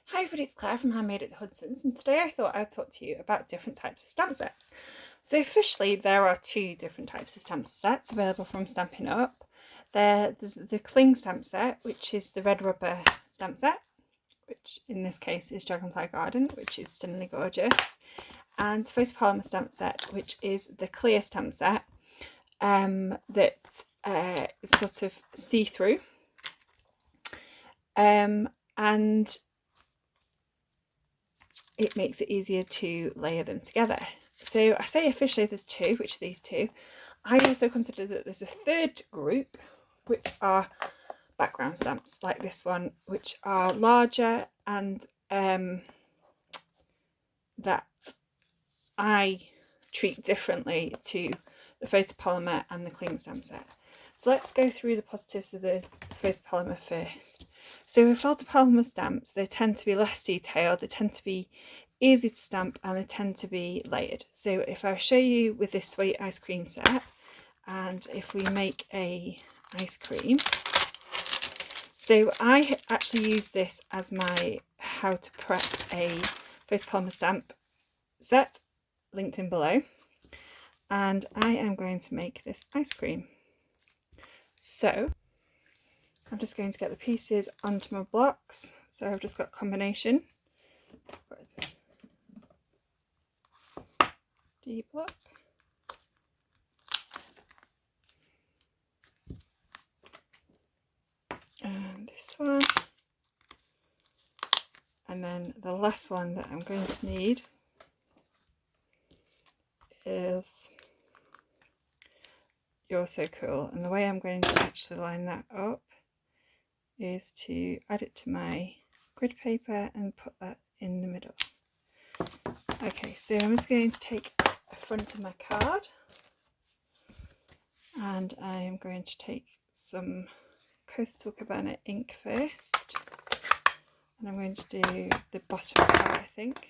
Hi everybody, it's Claire from Handmade at Hudson's, and today I thought I'd talk to you about different types of stamp sets. So officially there are two different types of stamp sets available from Stampin' Up. There's the cling stamp set, which is the red rubber stamp set, which in this case is Dragonfly Garden, which is stunningly gorgeous, and photopolymer stamp set, which is the clear stamp set that is sort of see-through. And it makes it easier to layer them together. So I say officially there's two, which are these two. I also consider that there's a third group, which are background stamps like this one, which are larger and that I treat differently to the photopolymer and the cling stamp set. So let's go through the positives of the photopolymer first. So with photopolymer stamps, they tend to be less detailed, they tend to be easy to stamp, and they tend to be layered. So if I show you with this sweet ice cream set, and if we make a ice cream, so I actually use this as my how to prep a photopolymer stamp set, linked in below, and I am going to make this ice cream. So I'm just going to get the pieces onto my blocks. So I've just got a combination. D block. And this one. And then the last one that I'm going to need is You're So Cool. And the way I'm going to actually line that up is to add it to my grid paper and put that in the middle. Okay, so I'm just going to take a front of my card, and I am going to take some Coastal Cabana ink first, and I'm going to do the bottom part, I think.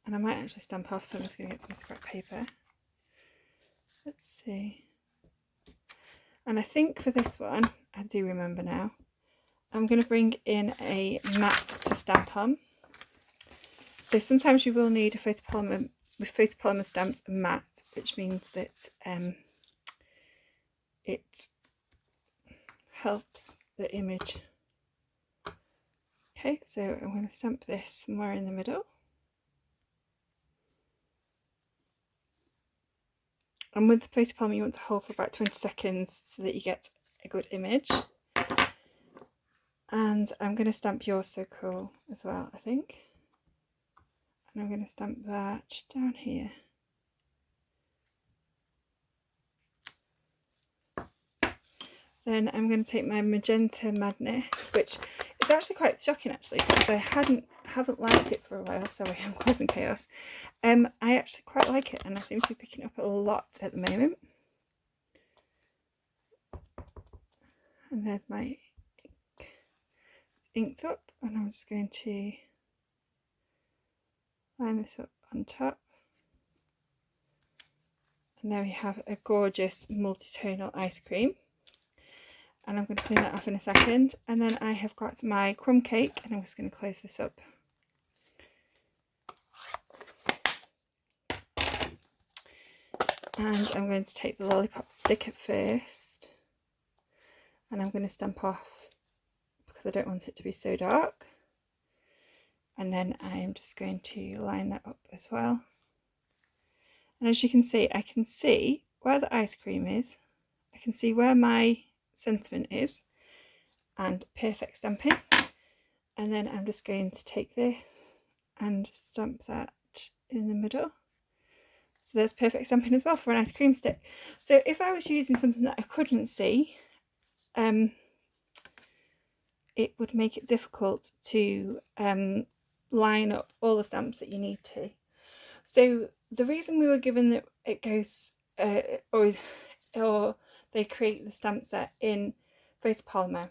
And I might actually stamp off, so I'm just going to get some scrap paper. Let's see. And I think for this one, I do remember now, I'm going to bring in a mat to stamp on. So sometimes you will need a photopolymer, with photopolymer stamps, a mat, which means that it helps the image. Okay, so I'm going to stamp this somewhere in the middle. And with the photopolymer, you want to hold for about 20 seconds so that you get a good image. And I'm going to stamp You're So Cool as well, I think. And I'm going to stamp that down here. Then I'm going to take my Magenta Madness, which is actually quite shocking actually, because I haven't liked it for a while. Sorry, I'm causing chaos. I actually quite like it, and I seem to be picking up a lot at the moment. And there's my ink. It's inked up, and I'm just going to line this up on top. And there we have a gorgeous multi-tonal ice cream. And I'm going to clean that off in a second. And then I have got my crumb cake, and I'm just going to close this up. And I'm going to take the lollipop sticker first, and I'm going to stamp off because I don't want it to be so dark. And then I'm just going to line that up as well. And as you can see, I can see where the ice cream is, I can see where my sentiment is, and perfect stamping. And then I'm just going to take this and stamp that in the middle. So there's perfect stamping as well for an ice cream stick. So if I was using something that I couldn't see, it would make it difficult to line up all the stamps that you need to. So the reason we were given that it goes, or they create the stamp set in photopolymer,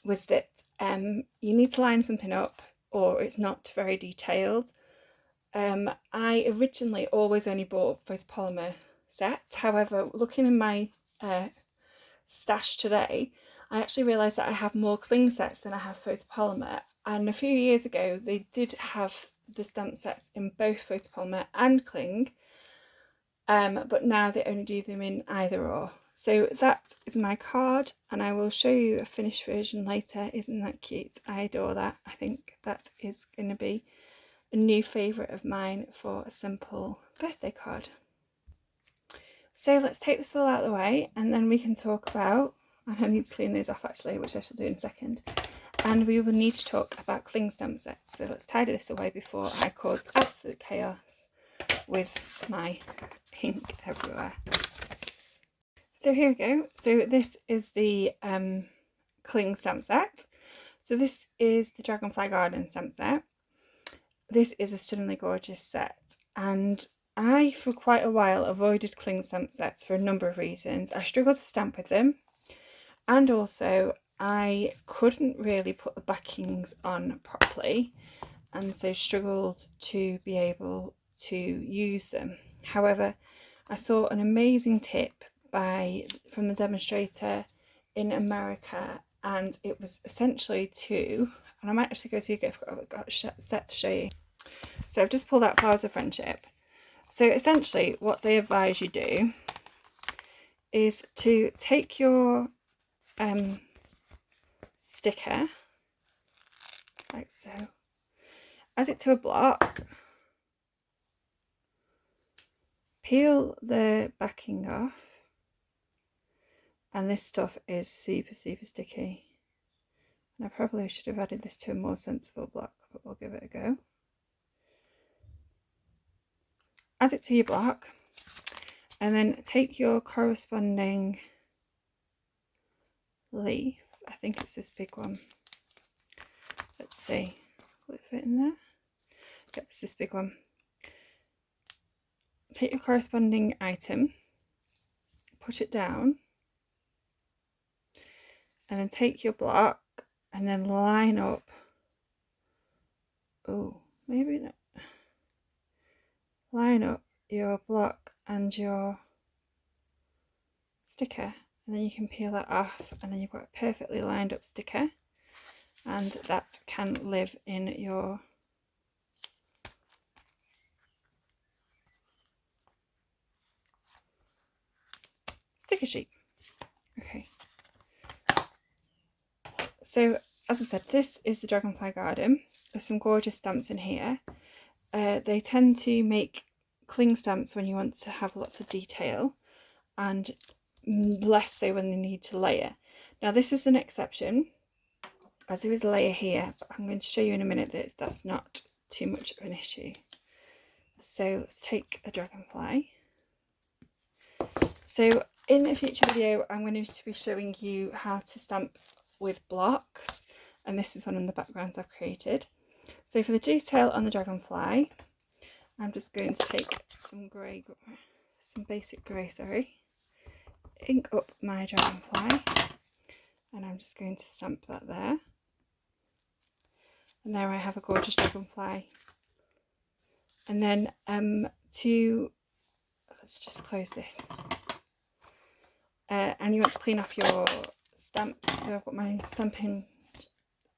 was that you need to line something up or it's not very detailed. I originally always only bought photopolymer sets. However, looking in my stash today, I actually realised that I have more cling sets than I have photopolymer. And a few years ago they did have the stamp sets in both photopolymer and cling, but now they only do them in either or. So that is my card, and I will show you a finished version later. Isn't that cute? I adore that. I think that is going to be a new favourite of mine for a simple birthday card. So let's take this all out of the way, and then we can talk about, and I need to clean these off actually, which I shall do in a second, and we will need to talk about cling stamp sets. So let's tidy this away before I cause absolute chaos with my ink everywhere. So here we go. So this is the cling stamp set. So this is the Dragonfly Garden stamp set. This is a stunningly gorgeous set, and I for quite a while avoided cling stamp sets for a number of reasons. I struggled to stamp with them, and also I couldn't really put the backings on properly, and so struggled to be able to use them. However, I saw an amazing tip from the Demonstrator in America, and it was essentially and I might actually go see if I've got a set to show you. So I've just pulled out Flowers of Friendship. So essentially what they advise you do is to take your sticker, like so, add it to a block, peel the backing off, and this stuff is super sticky, and I probably should have added this to a more sensible block, but we'll give it a go. Add it to your block, and then take your corresponding leaf. I think it's this big one. Let's see, will it fit in there? Yep, it's this big one. Take your corresponding item, put it down, and then take your block and then line up, maybe not, line up your block and your sticker, and then you can peel that off, and then you've got a perfectly lined up sticker, and that can live in your sticker sheet. Okay, so as I said, this is the Dragonfly Garden. There's some gorgeous stamps in here. They tend to make cling stamps when you want to have lots of detail, and less so when they need to layer. Now this is an exception, as there is a layer here, but I'm going to show you in a minute that that's not too much of an issue. So let's take a dragonfly. So in a future video I'm going to be showing you how to stamp with blocks, and this is one of the backgrounds I've created. So for the detail on the dragonfly, I'm just going to take some basic grey, ink up my dragonfly, and I'm just going to stamp that there. And there I have a gorgeous dragonfly. And then let's just close this. And you want to clean off your stamp. So I've got my stamping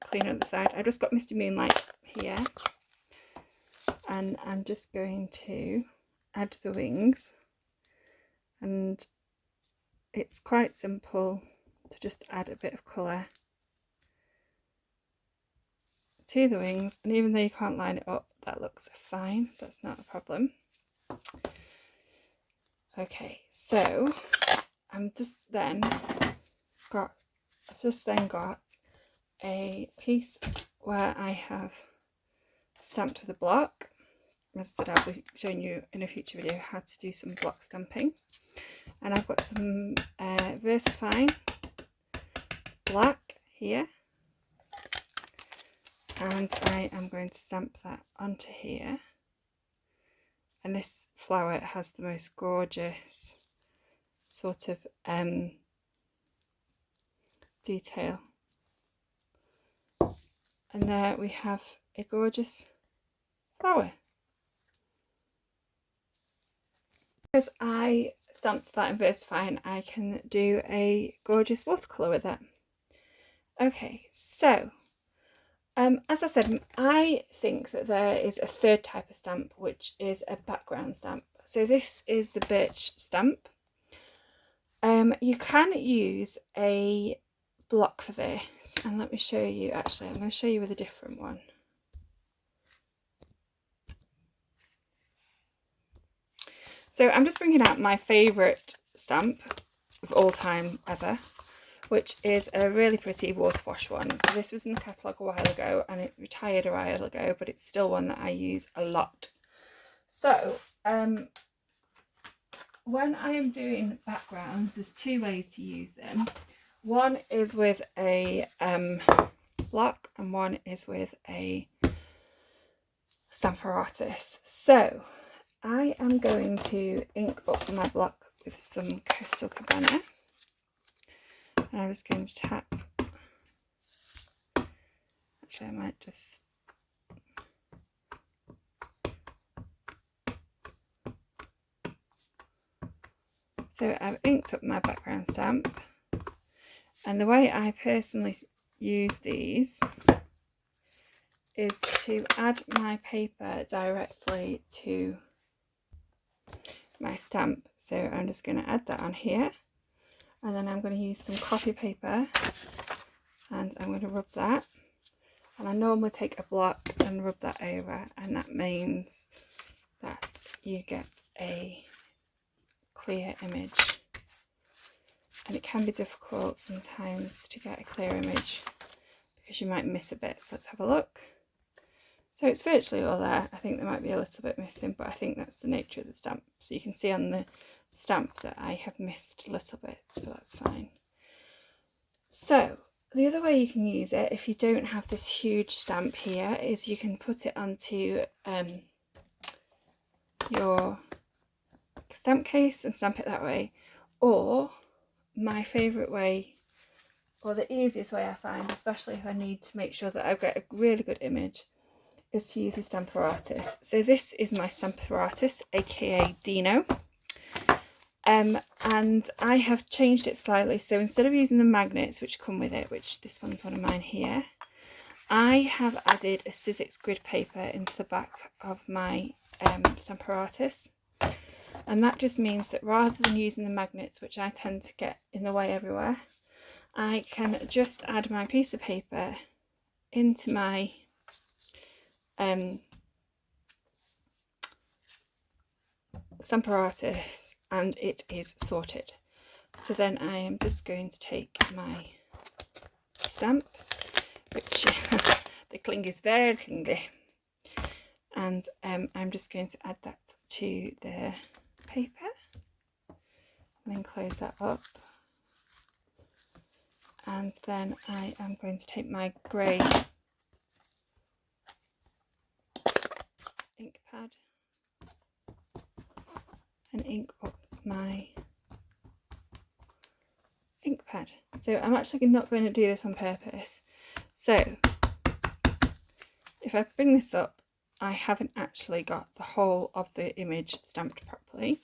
cleaner at the side. I just got Misty Moonlight here, and I'm just going to add the wings, and it's quite simple to just add a bit of colour to the wings, and even though you can't line it up, that looks fine, that's not a problem. Okay, so I've just then got a piece where I have stamped with a block. As I said, I'll be showing you in a future video how to do some block stamping. And I've got some VersaFine black here, and I am going to stamp that onto here. And this flower has the most gorgeous sort of detail. And there we have a gorgeous flower. Because I stamped that in VersaFine, I can do a gorgeous watercolour with it. Okay, so as I said, I think that there is a third type of stamp, which is a background stamp. So this is the birch stamp. You can use a block for this, and let me show you. Actually, I'm going to show you with a different one. So I'm just bringing out my favourite stamp of all time ever, which is a really pretty water wash one. So this was in the catalogue a while ago and it retired a while ago, but it's still one that I use a lot. So when I am doing backgrounds, there's two ways to use them. One is with a block and one is with a Stamparatus. So I am going to ink up my block with some Crystal Cabana. And I'm just going to tap. Actually, I might just. So I've inked up my background stamp. And the way I personally use these is to add my paper directly to my stamp. So I'm just going to add that on here. And then I'm going to use some copy paper and I'm going to rub that. And I normally take a block and rub that over, and that means that you get a clear image. And it can be difficult sometimes to get a clear image because you might miss a bit. So let's have a look. So it's virtually all there. I think there might be a little bit missing, but I think that's the nature of the stamp. So you can see on the stamp that I have missed little bits, but that's fine. So the other way you can use it, if you don't have this huge stamp here, is you can put it onto your stamp case and stamp it that way. Or my favourite way, or the easiest way I find, especially if I need to make sure that I get a really good image, is to use a Stamparatus. So this is my Stamparatus, aka Dino. And I have changed it slightly. So instead of using the magnets which come with it, which this one's one of mine here, I have added a Sizzix grid paper into the back of my Stamparatus. And that just means that rather than using the magnets, which I tend to get in the way everywhere, I can just add my piece of paper into my Stamparatus and it is sorted. So then I am just going to take my stamp, which the cling is very clingy, and I'm just going to add that to the paper and then close that up. And then I am going to take my grey ink pad and ink up my ink pad. So I'm actually not going to do this on purpose. So if I bring this up, I haven't actually got the whole of the image stamped properly.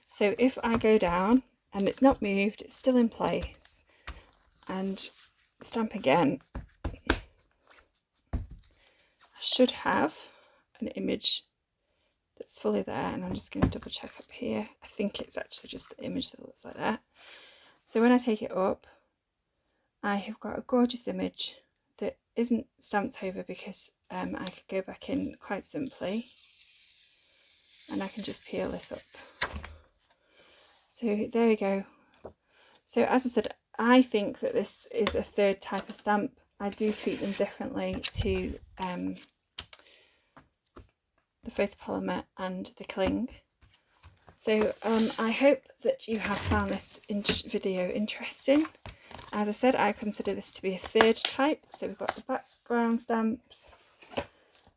So if I go down and it's not moved, it's still in place, and stamp again, I should have an image that's fully there. And I'm just going to double check up here. I think it's actually just the image that looks like that. So when I take it up, I have got a gorgeous image that isn't stamped over because I could go back in quite simply and I can just peel this up. So there we go. So as I said, I think that this is a third type of stamp. I do treat them differently to the photopolymer and the cling. So I hope that you have found this video interesting. As I said, I consider this to be a third type. So we've got the background stamps,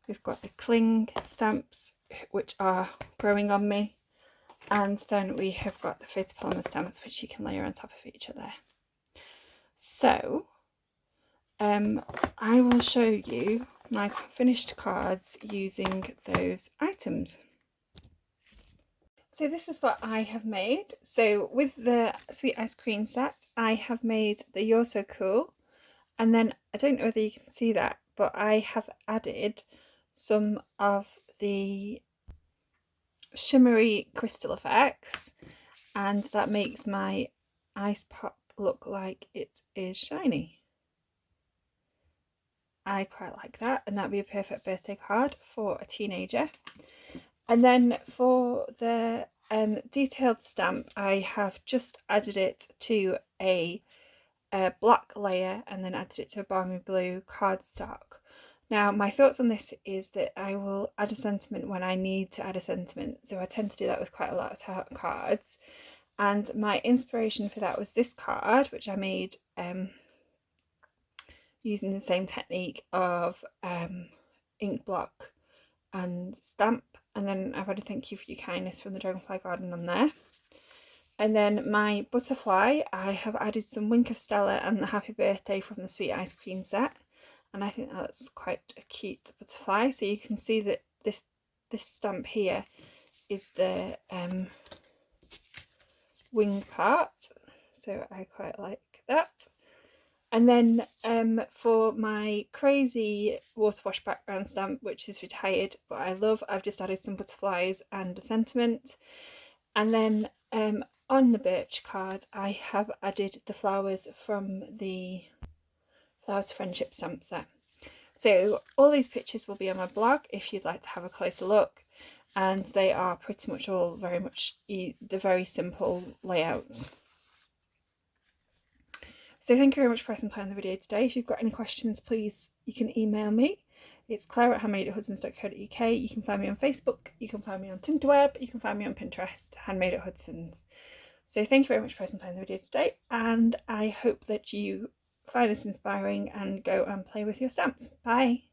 we've got the cling stamps, which are growing on me, and then we have got the photopolymer stamps, which you can layer on top of each other. So I will show you my finished cards using those items. So this is what I have made. So with the sweet ice cream set, I have made the You're So Cool, and then I don't know whether you can see that, but I have added some of the shimmery crystal effects, and that makes my ice pop look like it is shiny. I quite like that, and that'd be a perfect birthday card for a teenager. And then for the detailed stamp, I have just added it to a black layer and then added it to a balmy blue cardstock. Now my thoughts on this is that I will add a sentiment when I need to add a sentiment, so I tend to do that with quite a lot of cards, and my inspiration for that was this card, which I made using the same technique of ink block and stamp, and then I've added Thank You for Your Kindness from the Dragonfly Garden on there. And then my butterfly, I have added some Wink of Stella and the Happy Birthday from the Sweet Ice Cream set, and I think that's quite a cute butterfly. So you can see that this stamp here is the wing part, so I quite like that. And then for my crazy water wash background stamp, which is retired but I love, I've just added some butterflies and a sentiment. And then on the birch card, I have added the flowers from the Flowers Friendship stamp set. So all these pictures will be on my blog if you'd like to have a closer look, and they are pretty much all very much the very simple layout. So thank you very much for pressing play on the video today. If you've got any questions, please, you can email me. It's claire@handmadeathudsons.co.uk. You can find me on Facebook, you can find me on Tinterweb, you can find me on Pinterest, Handmade at Hudson's. So thank you very much for pressing play on the video today, and I hope that you find this inspiring and go and play with your stamps. Bye!